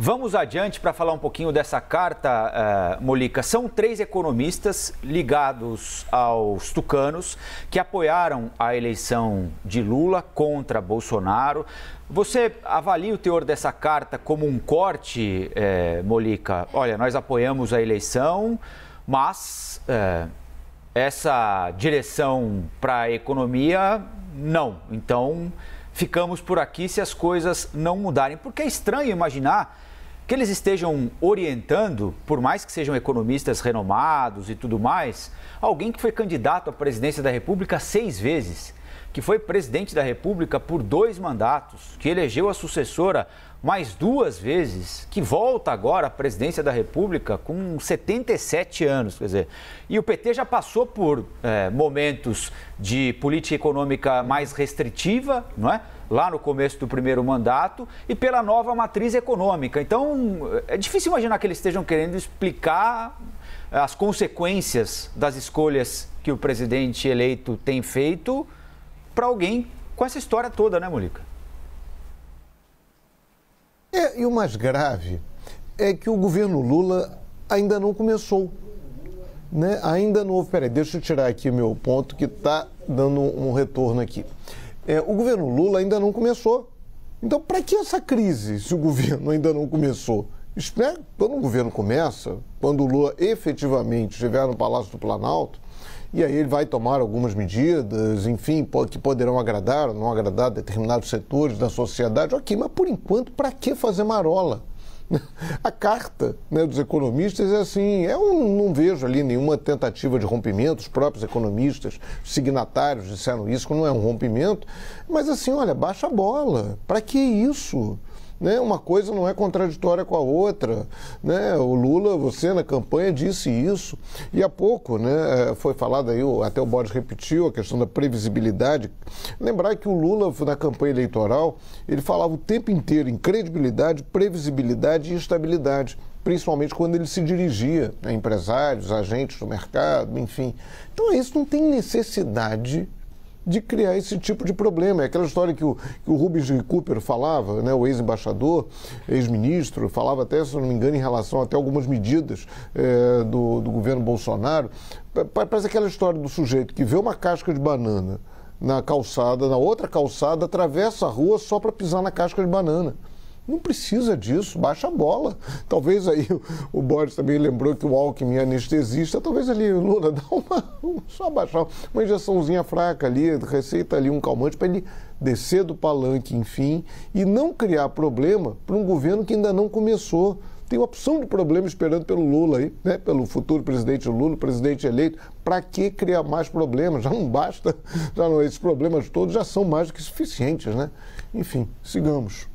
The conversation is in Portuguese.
Vamos adiante para falar um pouquinho dessa carta, Molica. São 3 economistas ligados aos tucanos que apoiaram a eleição de Lula contra Bolsonaro. Você avalia o teor dessa carta como um corte, Molica? Olha, nós apoiamos a eleição, mas essa direção para a economia, não. Então, ficamos por aqui se as coisas não mudarem. Porque é estranho imaginar que eles estejam orientando, por mais que sejam economistas renomados e tudo mais, alguém que foi candidato à presidência da República 6 vezes, que foi presidente da República por 2 mandatos, que elegeu a sucessora mais 2 vezes, que volta agora à presidência da República com 77 anos, quer dizer, e o PT já passou por momentos de política econômica mais restritiva, não é? Lá no começo do primeiro mandato, e pela nova matriz econômica. Então, é difícil imaginar que eles estejam querendo explicar as consequências das escolhas que o presidente eleito tem feito para alguém com essa história toda, né, Molica? E o mais grave é que o governo Lula ainda não começou, né? Ainda não houve... Peraí, deixa eu tirar aqui o meu ponto que está dando um retorno aqui. O governo Lula ainda não começou. Então, para que essa crise se o governo ainda não começou? Quando o governo começa, quando o Lula efetivamente estiver no Palácio do Planalto, e aí ele vai tomar algumas medidas, enfim, que poderão agradar ou não agradar determinados setores da sociedade. Ok, mas por enquanto, para que fazer marola? A carta, né, dos economistas é assim, eu não vejo ali nenhuma tentativa de rompimento, os próprios economistas, signatários disseram isso, que não é um rompimento, mas assim, olha, baixa a bola, para que isso? Né? Uma coisa não é contraditória com a outra, né? O Lula, você na campanha disse isso, e há pouco, né, foi falado aí, até o Boris repetiu a questão da previsibilidade. Lembrar que o Lula na campanha eleitoral, ele falava o tempo inteiro em credibilidade, previsibilidade e estabilidade, principalmente quando ele se dirigia a empresários, agentes do mercado, enfim. Então isso não tem necessidade de criar esse tipo de problema. É aquela história que o Rubens G. Cooper falava, né, o ex-embaixador, ex-ministro, falava até, se não me engano, em relação até algumas medidas do governo Bolsonaro. Parece aquela história do sujeito que vê uma casca de banana na calçada, na outra calçada, atravessa a rua só para pisar na casca de banana. Não precisa disso, baixa a bola. Talvez aí o Boris também lembrou que o Alckmin é anestesista, talvez ali o Lula dá só baixar uma injeçãozinha fraca ali, receita ali um calmante para ele descer do palanque, enfim, e não criar problema para um governo que ainda não começou. Tem uma opção de problema esperando pelo Lula aí, né? Pelo futuro presidente Lula, presidente eleito. Para que criar mais problemas? Já não basta, esses problemas todos já são mais do que suficientes, né? Enfim, sigamos.